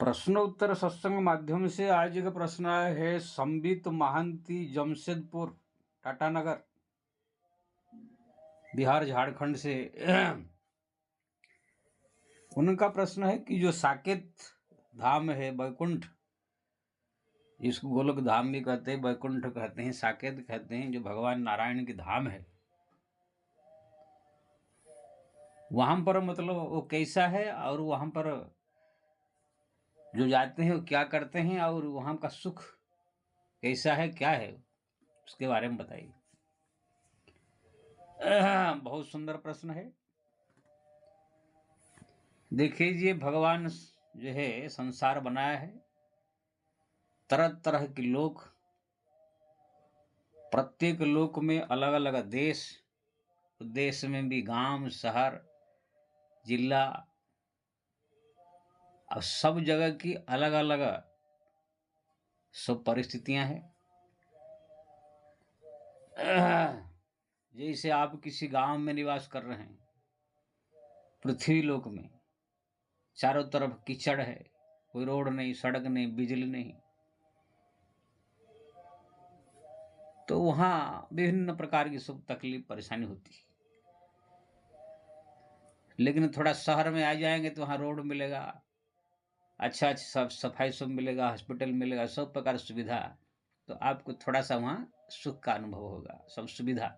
प्रश्नोत्तर सत्संग माध्यम से आज का प्रश्न आया है संबित महांती, जमशेदपुर, टाटानगर, बिहार झारखंड से। उनका प्रश्न है कि जो साकेत धाम है, वैकुंठ, इसको गोलोक धाम भी कहते हैं, वैकुंठ कहते हैं, साकेत कहते हैं, जो भगवान नारायण की धाम है, वहां पर मतलब वो कैसा है और वहां पर जो जाते हैं वो क्या करते हैं और वहां का सुख कैसा है, क्या है, उसके बारे में बताइए। बहुत सुंदर प्रश्न है। देखिए जी, भगवान जो है संसार बनाया है, तरह तरह के लोग, प्रत्येक लोक में अलग अलग देश, देश में भी गांव, शहर, जिला, और सब जगह की अलग अलग सब परिस्थितियां हैं। जैसे आप किसी गांव में निवास कर रहे हैं, पृथ्वी लोक में चारों तरफ कीचड़ है, कोई रोड नहीं, सड़क नहीं, बिजली नहीं, तो वहां विभिन्न प्रकार की सब तकलीफ परेशानी होती है। लेकिन थोड़ा शहर में आ जाएंगे तो वहाँ रोड मिलेगा, अच्छा सब सफाई सब मिलेगा, हॉस्पिटल मिलेगा, सब प्रकार सुविधा, तो आपको थोड़ा सा वहाँ सुख का अनुभव होगा, सब सुविधा।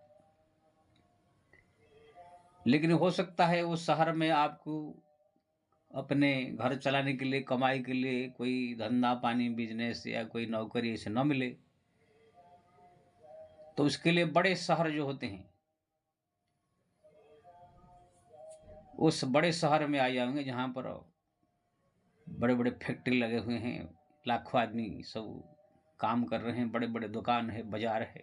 लेकिन हो सकता है वो शहर में आपको अपने घर चलाने के लिए, कमाई के लिए कोई धंधा पानी, बिजनेस या कोई नौकरी ऐसे न मिले, तो उसके लिए बड़े शहर जो होते हैं, उस बड़े शहर में आ जाएंगे जहाँ पर बड़े बड़े फैक्ट्री लगे हुए हैं, लाखों आदमी सब काम कर रहे हैं, बड़े बड़े दुकान है, बाजार है,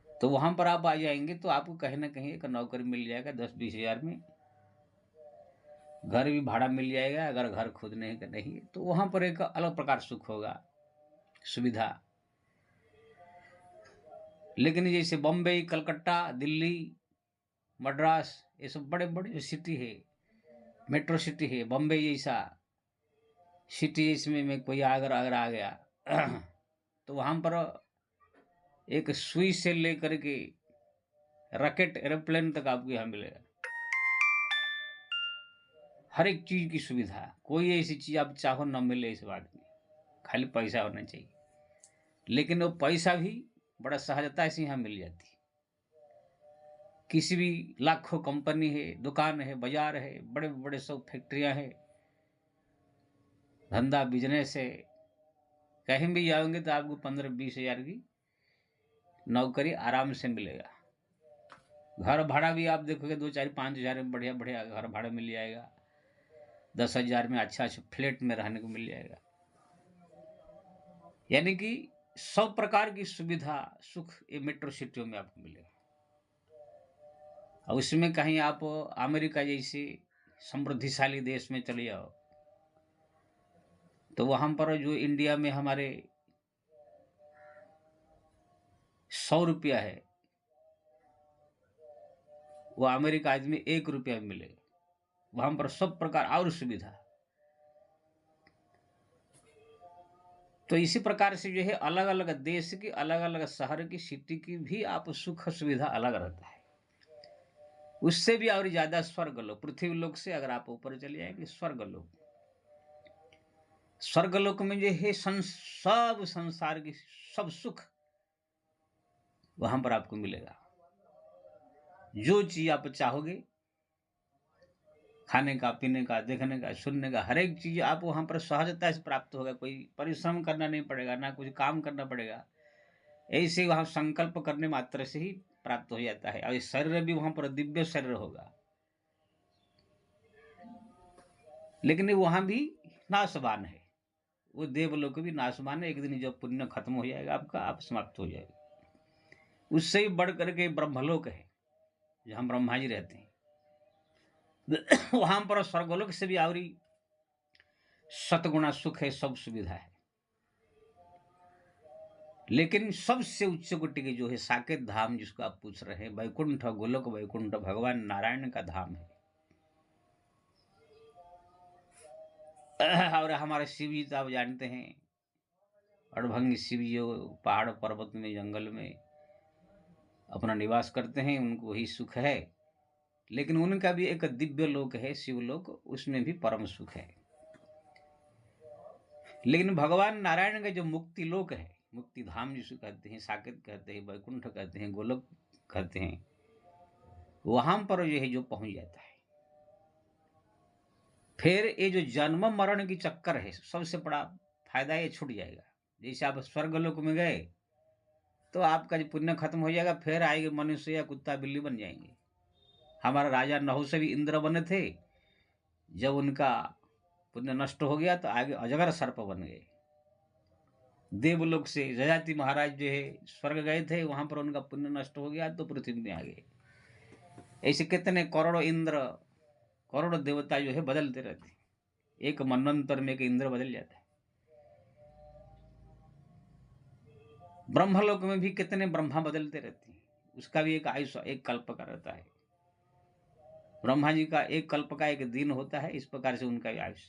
तो वहां पर आप आ जाएंगे तो आपको कहीं ना कहीं एक नौकरी मिल जाएगा 10-20 हजार में, घर भी भाड़ा मिल जाएगा, अगर घर खुद नहीं का नहीं, तो वहां पर एक अलग प्रकार सुख होगा, सुविधा। लेकिन जैसे बम्बई, कलकत्ता, दिल्ली, मद्रास, ये सब बड़े बड़े सिटी है, मेट्रो सिटी है, बम्बई जैसा सिटी, इसमें में कोई अगर आ गया तो वहां पर एक सुई से लेकर के रॉकेट, एरोप्लेन तक आपको यहाँ मिलेगा, हर एक चीज की सुविधा। कोई ऐसी चीज आप चाहो न मिले इस बात में, खाली पैसा होना चाहिए। लेकिन वो पैसा भी बड़ा सहजता से यहाँ मिल जाती है। किसी भी लाखों कंपनी है, दुकान है, बाजार है, बड़े बड़े सब फैक्ट्रियां हैं, धंधा बिजनेस है, कहीं भी जाओगे तो आपको 15-20 हजार की नौकरी आराम से मिलेगा। घर भाड़ा भी आप देखोगे 2-4-5 हजार में बढ़िया बढ़िया घर भाड़ा मिल जाएगा, 10 हजार में अच्छा अच्छा फ्लैट में रहने को मिल जाएगा। यानी कि सब प्रकार की सुविधा, सुख ये मेट्रो सिटियों में आपको मिलेगा। और उसमें कहीं आप अमेरिका जैसे समृद्धिशाली देश में चले जाओ, तो वहां पर जो इंडिया में हमारे 100 रुपया है, वो अमेरिका आज में 1 रुपया में मिलेगा। वहां पर सब प्रकार और सुविधा। तो इसी प्रकार से जो है अलग अलग देश की, अलग अलग शहर की, सिटी की भी आप सुख सुविधा अलग रहता है। उससे भी और ज्यादा स्वर्ग लोक, पृथ्वी लोक से अगर आप ऊपर चले जाएंगे स्वर्ग लोक, स्वर्ग लोक में जो है सब संसार की सब सुख वहां पर आपको मिलेगा। जो चीज आप चाहोगे, खाने का, पीने का, देखने का, सुनने का, हर एक चीज आप वहां पर सहजता से प्राप्त होगा। कोई परिश्रम करना नहीं पड़ेगा, ना कुछ काम करना पड़ेगा, ऐसे वहां संकल्प करने मात्र से ही प्राप्त हो जाता है। और शरीर भी वहां पर दिव्य शरीर होगा। लेकिन वहां भी नाशवान है, वो देवलोक भी नाशवान है। एक दिन जब पुण्य खत्म हो जाएगा आपका, आप समाप्त हो जाएगा। उससे ही बढ़ करके ब्रह्मलोक है, जहां ब्रह्मा जी रहते हैं। वहां पर स्वर्गलोक से भी आवरी सतगुणा सुख है, सब सुविधा है। लेकिन सबसे उच्च कोटि के जो है साकेत धाम, जिसको आप पूछ रहे हैं, वैकुंठ, गोलोक वैकुंठ, भगवान नारायण का धाम है। और हमारे शिव जी तो आप जानते हैं, अड़भंगी शिव जो पहाड़ पर्वत में जंगल में अपना निवास करते हैं, उनको वही सुख है। लेकिन उनका भी एक दिव्य लोक है शिवलोक, उसमें भी परम सुख है। लेकिन भगवान नारायण का जो मुक्ति लोक है, मुक्ति धाम जिसे कहते हैं, साकेत कहते हैं, वैकुंठ कहते हैं, गोलोक कहते हैं, वहां पर जो है जो पहुंच जाता है, फिर ये जो जन्म मरण की चक्कर है, सबसे बड़ा फायदा ये छूट जाएगा। जैसे आप स्वर्गलोक में गए तो आपका जो पुण्य खत्म हो जाएगा, फिर आएंगे मनुष्य या कुत्ता बिल्ली बन जाएंगे। हमारा राजा नहुष भी इंद्र बने थे, जब उनका पुण्य नष्ट हो गया तो आगे अजगर सर्प बन गए। देवलोक से जजाति महाराज जो है स्वर्ग गए थे, वहां पर उनका पुण्य नष्ट हो गया तो पृथ्वी में आ गए। ऐसे कितने करोड़ों इंद्र, करोड़ों देवता जो है बदलते रहते हैं, एक मनवंतर में एक इंद्र बदल जाता है। ब्रह्मलोक में भी कितने ब्रह्मा बदलते रहते हैं, उसका भी एक आयुष एक कल्प का रहता है। ब्रह्मा जी का एक कल्प का एक दिन होता है, इस प्रकार से उनका भी आयुष।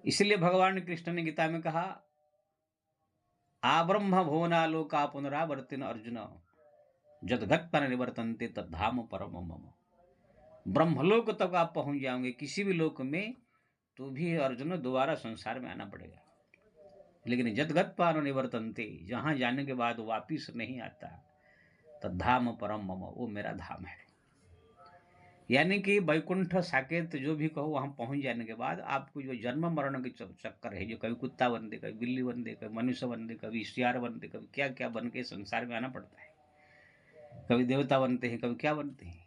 इसलिए भगवान कृष्ण ने गीता में कहा, आब्रह्म भुवनालोका पुनरावर्तिन अर्जुन जदगत्पर निवर्तन्ते तद्धाम परम मम। ब्रह्मलोक तक आप पहुंच जाओगे किसी भी लोक में, तो भी अर्जुन दोबारा संसार में आना पड़ेगा। लेकिन जदगत्पर निवर्तन्ते, जहां जाने के बाद वापिस नहीं आता, तद्धाम परम मम, वो मेरा धाम है। यानी कि वैकुंठ साकेत जो भी कहो, वहां पहुंच जाने के बाद आपको जो जन्म मरण के चक्कर है, जो कभी कुत्ता बन दे, कभी बिल्ली बन दे, कभी मनुष्य बन दे, कभी सियार बन दे, कभी क्या क्या बन के संसार में आना पड़ता है, कभी देवता बनते हैं, कभी क्या बनते हैं।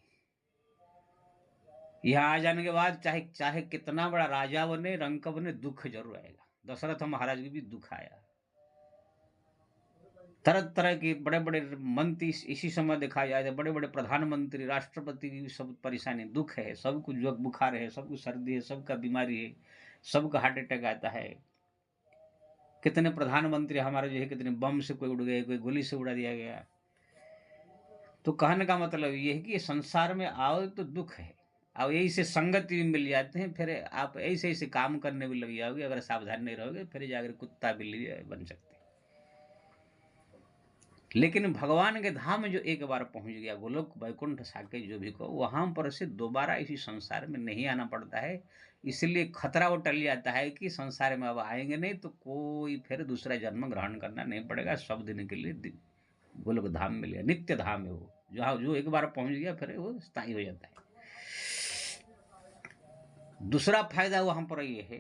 यहाँ आ जाने के बाद चाहे चाहे कितना बड़ा राजा बने, रंक बने, दुख जरूर आएगा। दशरथ महाराज को भी दुख आया, तरह तरह के बड़े बड़े मंत्री इसी समय दिखाया जाए, बड़े बड़े प्रधानमंत्री, राष्ट्रपति की सब परेशानी, दुख है, सबको जो बुखार है, सबको सर्दी है, सबका बीमारी है, सबका हार्ट अटैक आता है। कितने प्रधानमंत्री हमारे जो है, कितने बम से कोई उड़ गए, कोई गोली से उड़ा दिया गया। तो कहने का मतलब ये है कि ये संसार में आओ तो दुख है, अब यही से संगति भी मिल जाते हैं, फिर आप ऐसे ऐसे काम करने भी लग जाओगे, अगर सावधान नहीं रहोगे फिर जाकर कुत्ता बिल्ली बन सकते। लेकिन भगवान के धाम में जो एक बार पहुंच गया, गोलोक वैकुंठ साकेत जो भी कहो, वहां पर से दोबारा इसी संसार में नहीं आना पड़ता है। इसलिए खतरा वो टल जाता है कि संसार में अब आएंगे नहीं तो कोई फिर दूसरा जन्म ग्रहण करना नहीं पड़ेगा, सब दिन के लिए गोलोक धाम मिल गया, नित्य धाम है वो, जो एक बार पहुंच गया फिर वो स्थायी हो जाता है। दूसरा फायदा वहां पर ये है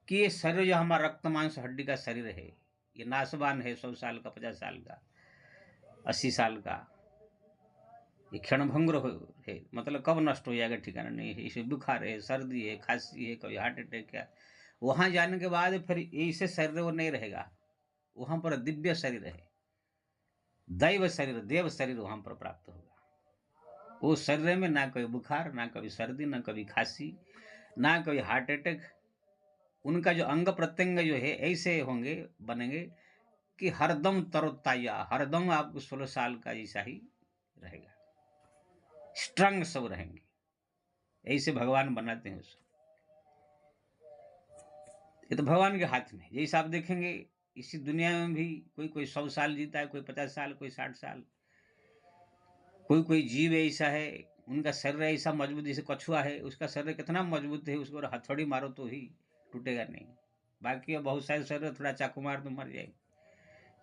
कि ये शरीर जो हमारा रक्त मांस हड्डी का शरीर है, ये नाशवान है, 100 साल का, 50 साल का, 80 साल का, ये क्षणभंगुर है, मतलब कब नष्ट हो जाएगा ठिकाना नहीं है। इसे बुखार है, सर्दी है, खांसी है, कभी हार्ट अटैक है, वहां जाने के बाद फिर ऐसे शरीर वो नहीं रहेगा, वहां पर दिव्य शरीर है, दैव शरीर, देव शरीर वहां पर प्राप्त होगा। उस शरीर में ना कभी बुखार, ना कभी सर्दी, ना कभी खांसी, ना कभी हार्ट अटैक। उनका जो अंग प्रत्यंग जो है ऐसे होंगे, बनेंगे कि हरदम तरोताजा, हरदम आपको 16 साल का जैसा ही रहेगा, स्ट्रंग सब रहेंगे, ऐसे भगवान बनाते हैं उसको। ये तो भगवान के हाथ में। जैसे आप देखेंगे इसी दुनिया में भी कोई कोई 100 साल जीता है, कोई 50 साल, कोई 60 साल। कोई कोई जीव ऐसा है, उनका शरीर ऐसा मजबूत, जैसे कछुआ है, उसका शरीर कितना मजबूत है, उसको हथौड़ी मारो तो ही टूटेगा नहीं। बाकी बहुत सारे शरीर थोड़ा चाकू मार तो मर जाएगी।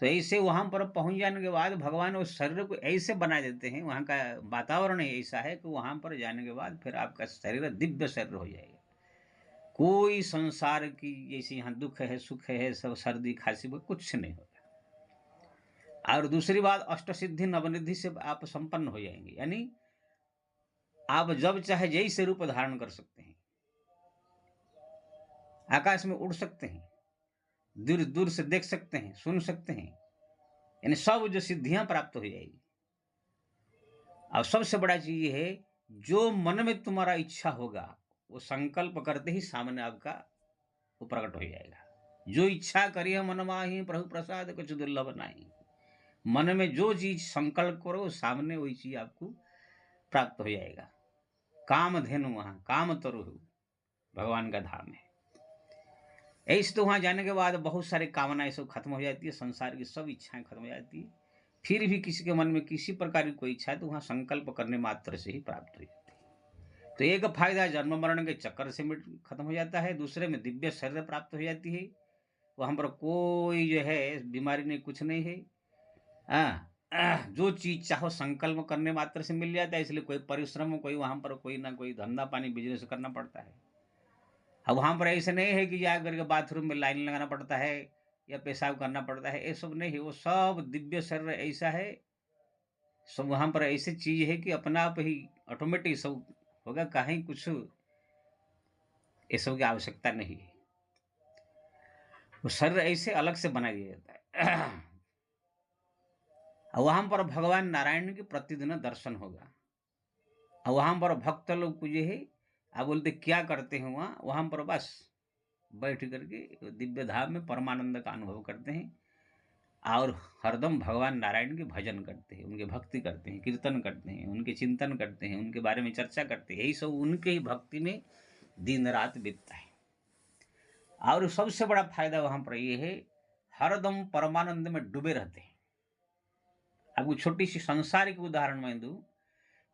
तो ऐसे वहां पर पहुंच जाने के बाद भगवान उस शरीर को ऐसे बना देते हैं, वहां का वातावरण ऐसा है कि वहां पर जाने के बाद फिर आपका शरीर दिव्य शरीर हो जाएगा। कोई संसार की जैसे यहाँ दुख है, सुख है, सब सर्दी खांसी वो कुछ नहीं होगा। और दूसरी बात, अष्ट सिद्धि नवनिधि से आप संपन्न हो जाएंगे, यानी आप जब चाहे जैसे रूप धारण कर सकते हैं, आकाश में उड़ सकते हैं, दूर दूर से देख सकते हैं, सुन सकते हैं, यानी सब जो सिद्धियां प्राप्त हो जाएगी। और सबसे बड़ा चीज ये है, जो मन में तुम्हारा इच्छा होगा वो संकल्प करते ही सामने आपका वो प्रकट हो जाएगा। जो इच्छा करिए मन माही प्रभु प्रसाद कुछ दुर्लभ नहीं। मन में जो चीज संकल्प करो सामने वही चीज आपको प्राप्त हो जाएगा। कामधेनु वहाँ काम तरु भगवान का धाम है। ऐसे तो वहाँ जाने के बाद बहुत सारी कामनाएं सब खत्म हो जाती है, संसार की सब इच्छाएं खत्म हो जाती है। फिर भी किसी के मन में किसी प्रकार की कोई इच्छा है तो वहाँ संकल्प करने मात्र से ही प्राप्त हो जाती है। तो एक फायदा जन्म मरण के चक्कर से मिट खत्म हो जाता है, दूसरे में दिव्य शरीर प्राप्त हो जाती है। वहाँ पर कोई जो है बीमारी नहीं, कुछ नहीं है। जो चीज चाहो संकल्प करने मात्र से मिल जाता है, इसलिए कोई परिश्रम कोई वहाँ पर कोई ना कोई धंधा पानी बिजनेस करना पड़ता है। अब वहाँ पर ऐसे नहीं है कि जा करके बाथरूम में लाइन लगाना पड़ता है या पेशाब करना पड़ता है, ये सब नहीं है। वो सब दिव्य शरीर ऐसा है, सब वहाँ पर ऐसी चीज है कि अपना आप ही ऑटोमेटिक सब होगा, कहीं कुछ ये सब की आवश्यकता नहीं है। वो शरीर ऐसे अलग से बना दिया जाता है। और वहाँ पर भगवान नारायण के प्रतिदिन दर्शन होगा। और वहाँ पर भक्त लोग जो है आप बोलते क्या करते हैं वहाँ पर बस बैठ करके दिव्य धाम में परमानंद का अनुभव करते हैं और हरदम भगवान नारायण के भजन करते हैं, उनके भक्ति करते हैं, कीर्तन करते हैं, उनके चिंतन करते हैं, उनके बारे में चर्चा करते हैं। यही सब उनके ही भक्ति में दिन रात बीतता है। और सबसे बड़ा फायदा वहाँ पर ये है, हरदम परमानंद में डूबे रहते हैं। अब छोटी सी संसार की उदाहरण मैं दूं,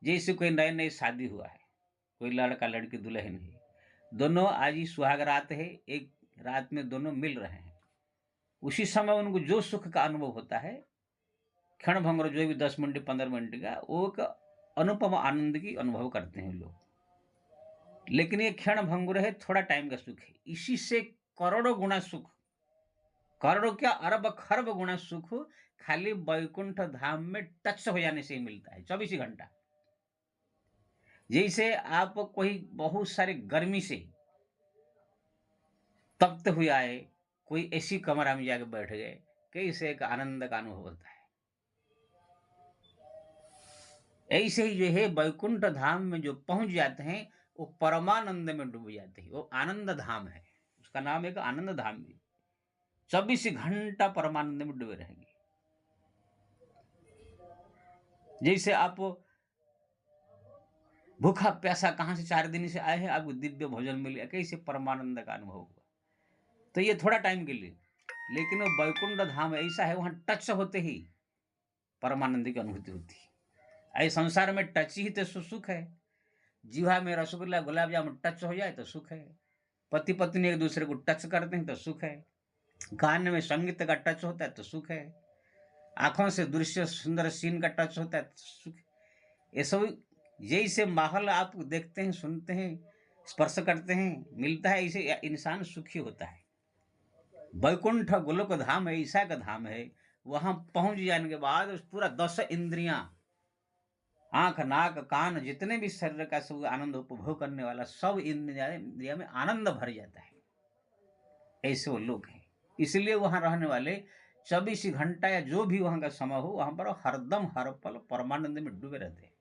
जैसे कोई नए नए शादी हुआ है, कोई लड़का लड़की दुल्हन है, दोनों आज ही सुहाग रात है, एक रात में दोनों मिल रहे हैं। उसी समय उनको जो सुख का अनुभव होता है, क्षण भंगुर जो भी 10 मिनट 15 मिनट का, वो एक अनुपम आनंद की अनुभव करते हैं लोग। लेकिन ये क्षण भंगुर है, थोड़ा टाइम का सुख है। इसी से करोड़ों गुना सुख, करोड़ों क्या अरब खरब गुना सुख खाली वैकुंठ धाम में टच हो जाने से ही मिलता है, 24 घंटा। जैसे आप कोई बहुत सारे गर्मी से तप्त हुए आए, कोई ऐसी कमरा में जाकर बैठ गए, कैसे एक आनंद का अनुभव होता है। ऐसे ही जो है वैकुंठ धाम में जो पहुंच जाते हैं वो परमानंद में डूब जाते हैं। वो आनंद धाम है, उसका नाम एक आनंद धाम है। 24 घंटा परमानंद में डूबे रहेंगे। जैसे आप भूखा प्यासा कहां से 4 दिन से आए हैं, आपको दिव्य भोजन मिल गया, कैसे परमानंद का अनुभव हुआ। तो ये थोड़ा टाइम के लिए, लेकिन वो वैकुंठ धाम ऐसा है, वहां टच होते ही परमानंद की अनुभूति होती है। ऐसे संसार में टच ही तो सुख है। जीवा में रसगुल्ला गुलाब जामुन टच हो जाए तो सुख है। पति पत्नी एक दूसरे को टच करते हैं तो सुख है। कान में संगीत का टच होता है तो सुख है। आंखों से दृश्य सुंदर सीन का टच होता है तो सुख। ये सब जैसे माहौल आप देखते हैं, सुनते हैं, स्पर्श करते हैं, मिलता है, इसे इंसान सुखी होता है। वैकुंठ गोलोक धाम ऐसा का धाम है, वहां पहुंच जाने के बाद पूरा 10 इंद्रियां, आंख नाक कान जितने भी शरीर का सब आनंद उपभोग करने वाला सब इंद्रिया में आनंद भर जाता है। ऐसे वो लोग हैं। इसलिए वहां रहने वाले 24 घंटा या जो भी वहां का समय हो, वहां पर हरदम हर पल परमानंद में डूबे रहते हैं।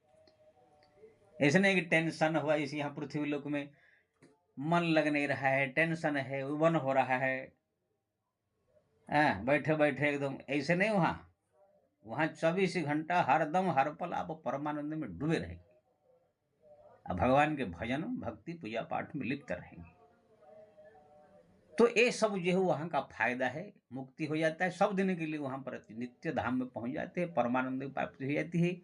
ऐसे नहीं कि टेंशन हुआ, जैसे यहाँ पृथ्वी लोक में मन लग नहीं रहा है, टेंशन है, उबन हो रहा है, बैठे बैठे एकदम ऐसे नहीं। वहां वहां 24 घंटा हरदम हर पल आप परमानंद में डूबे रहेंगे। अब भगवान के भजन भक्ति पूजा पाठ में लिप्त रहेंगे। तो ये सब जो है वहां का फायदा है। मुक्ति हो जाता है, सब दिन के लिए वहां पर नित्य धाम में पहुंच जाते हैं, परमानंद प्राप्ति हो जाती है,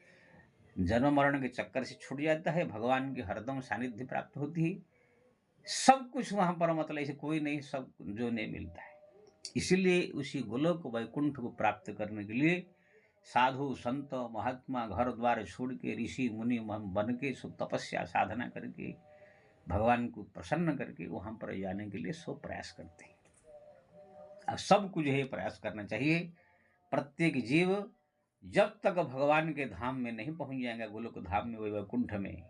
जन्म मरण के चक्कर से छूट जाता है, भगवान की हरदम सानिध्य प्राप्त होती है। सब कुछ वहां पर मतलब ऐसे कोई नहीं, सब जो नहीं मिलता है। इसीलिए उसी गोलोक वैकुंठ को प्राप्त करने के लिए साधु संत महात्मा घर द्वार छोड़ के ऋषि मुनि बन के सब तपस्या साधना करके भगवान को प्रसन्न करके वहां पर जाने के लिए सब प्रयास करते हैं। अब सबको जो है प्रयास करना चाहिए। प्रत्येक जीव जब तक भगवान के धाम में नहीं पहुंच जाएगा, गोलोक धाम में, वैकुंठ में,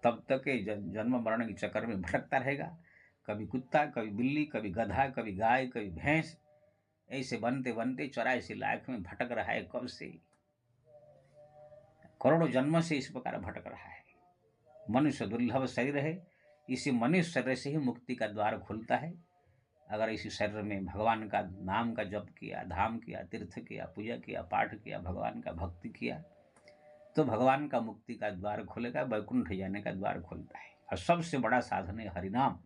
तब तक जन्म मरण के चक्कर में भटकता रहेगा। कभी कुत्ता, कभी बिल्ली, कभी गधा, कभी गाय, कभी भैंस, ऐसे बनते बनते 84 लाख में भटक रहा है। कब से? करोड़ों जन्म से इस प्रकार भटक रहा है। मनुष्य दुर्लभ शरीर है, इसी मनुष्य शरीर से ही मुक्ति का द्वार खुलता है। अगर इसी शरीर में भगवान का नाम का जप किया, धाम किया, तीर्थ किया, पूजा किया, पाठ किया, भगवान का भक्ति किया, तो भगवान का मुक्ति का द्वार खोलेगा, वैकुंठ जाने का द्वार खोलता है। और सबसे बड़ा साधन है हरिनाम।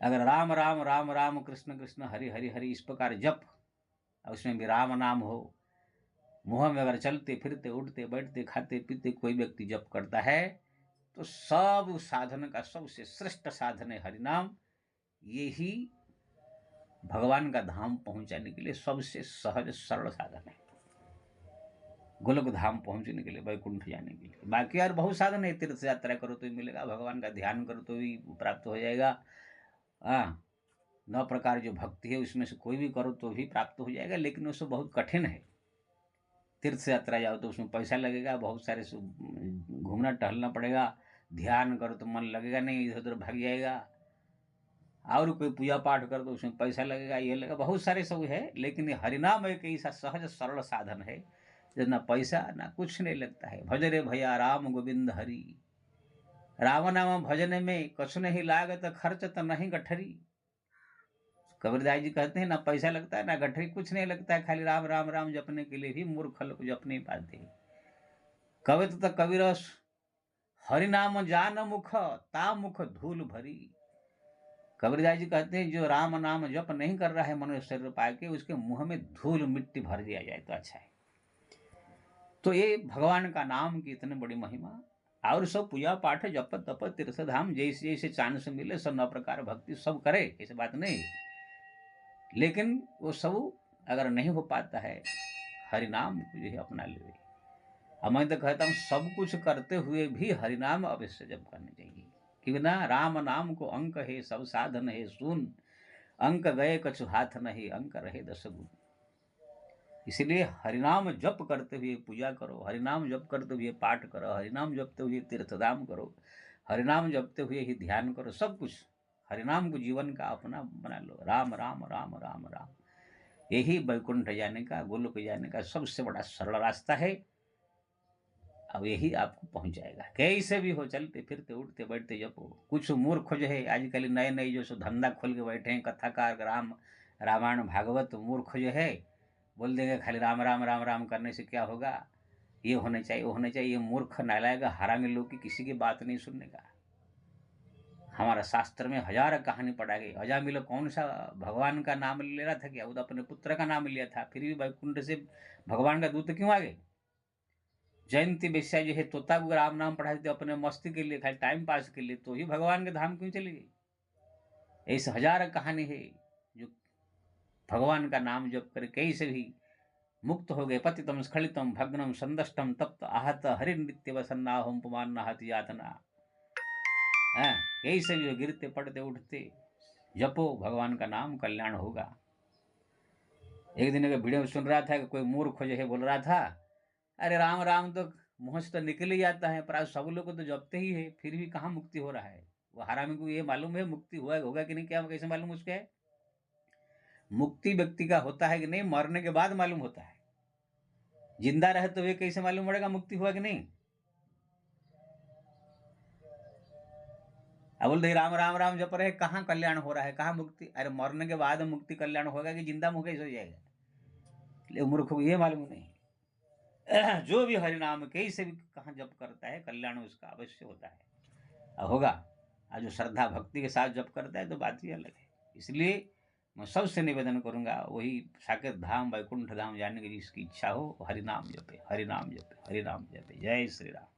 अगर राम राम राम राम कृष्ण कृष्ण हरि हरि हरि इस प्रकार जप, और उसमें भी राम नाम हो, मुँह में अगर चलते फिरते उठते बैठते खाते पीते कोई व्यक्ति जप करता है, तो सब साधन का सबसे श्रेष्ठ साधन है हरिनाम। ये ही भगवान का धाम पहुंचाने के लिए सबसे सहज सरल साधन है, गोलक धाम पहुंचने के लिए, वैकुंठ जाने के लिए। बाकी यार बहुत साधन है, तीर्थ यात्रा करो तो भी मिलेगा, भगवान का ध्यान करो तो भी प्राप्त हो जाएगा। हाँ, 9 प्रकार जो भक्ति है उसमें से कोई भी करो तो भी प्राप्त हो जाएगा, लेकिन उससे बहुत कठिन है। तीर्थ यात्रा जाओ तो उसमें पैसा लगेगा, बहुत सारे घूमना टहलना पड़ेगा, ध्यान करो तो मन लगेगा नहीं, इधर उधर भाग जाएगा। और कोई पूजा पाठ कर दो उसमें पैसा लगेगा, ये लगेगा, बहुत सारे सब है। लेकिन ये हरिनाम एक ऐसा सहज सरल साधन है जो ना पैसा ना कुछ नहीं लगता है। भज रे भैया राम गोविंद हरि, राम नाम भजन में कछु नहीं लागत, खर्च तो नहीं गठरी। कबीरदास जी कहते हैं ना पैसा लगता है ना गठरी, कुछ नहीं लगता है, खाली राम राम राम जपने के लिए भी मूर्ख लोग जप नहीं पाते। कवित तो कबीरस हरिनाम जान मुख, ता मुख धूल भरी। कबीरदास जी कहते हैं जो राम नाम जप नहीं कर रहा है मनुष्य शरीर पाए के, उसके मुंह में धूल मिट्टी भर दिया जाए तो अच्छा है। तो ये भगवान का नाम की इतनी बड़ी महिमा। और सब पूजा पाठ जप तप तीर्थ धाम जैसे जैसे चांस मिले सब 9 प्रकार भक्ति सब करे, ऐसी बात नहीं। लेकिन वो सब अगर नहीं हो पाता है, हरिनाम को जो है अपना ले। अब मैं तो कहता हूँ सब कुछ करते हुए भी हरिनाम अवश्य जप करने चाहिए, क्योंकि ना राम नाम को अंक है सब साधन है सुन, अंक गए कछु हाथ नहीं, अंक रहे 10 गुण। इसलिए हरिनाम जप करते हुए पूजा करो, हरिनाम जप करते हुए पाठ करो, हरिनाम जपते हुए तीर्थधाम करो, हरिनाम जपते हुए ही ध्यान करो, सब कुछ हरिनाम को जीवन का अपना बना लो। राम राम राम राम राम, यही वैकुंठ जाने का, गोलोक जाने का सबसे बड़ा सरल रास्ता है। अब यही आपको पहुंचाएगा, कैसे भी हो, चलते फिरते उठते बैठते जपो। कुछ मूर्ख जो है आजकल नए नए जो सो धंधा खोल के बैठे हैं, कथाकार रामायण भागवत, मूर्ख जो है बोल देंगे खाली राम राम राम राम करने से क्या होगा, ये होना चाहिए वो होना चाहिए। ये मूर्ख नालायक हरामी लोग की किसी की बात नहीं सुनने का। हमारा शास्त्र में 1000 कहानी पढ़ा गई। अजामिल कौन सा भगवान का नाम ले रहा था क्या, वो तो अपने पुत्र का नाम लिया था, फिर भी वैकुंठ से भगवान का दूत क्यों आ गए। जयंती बेस्या जो है तोता को राम नाम पढ़ाते थे अपने मस्ती के लिए, खाली टाइम पास के लिए, तो ही भगवान के धाम क्यों चली गई। ऐसे 1000 कहानी है जो भगवान का नाम जप कर कैसे भी मुक्त हो गए। पतितम स्खलितम भग्नम संदष्टम तप्त आहत हरि नित्य वसन्ना होम पुमान नहत यातना। कैसे भी गिरते पड़ते उठते जपो भगवान का नाम, कल्याण होगा। एक दिन का वीडियो सुन रहा था कि कोई मूर्ख जो है बोल रहा था, अरे राम राम तो मुंह से तो निकल ही जाता है, पर सब लोग तो जपते ही है, फिर भी कहाँ मुक्ति हो रहा है। वो हरामी को ये मालूम है मुक्ति हुआ होगा कि नहीं, क्या कैसे मालूम उसके है। मुक्ति व्यक्ति का होता है कि नहीं मरने के बाद मालूम होता है, जिंदा रहे तो वे कैसे मालूम पड़ेगा मुक्ति हुआ कि नहीं। अब बोलते राम राम राम जप रहे, कहाँ कल्याण हो रहा है, कहाँ मुक्ति। अरे मरने के बाद मुक्ति कल्याण होगा कि जिंदा मुँह कैसे हो जाएगा। मूर्ख को ये मालूम नहीं। जो भी हरिनाम कैसे भी कहाँ जप करता है कल्याण उसका अवश्य होता है, होगा। और जो श्रद्धा भक्ति के साथ जप करता है तो बात ही अलग है। इसलिए मैं सबसे निवेदन करूंगा, वही साकेत धाम वैकुंठ धाम जाने की जिसकी इच्छा हो हरिनाम जपे, हरिनाम जपे, हरिनाम जपे। जय श्री राम।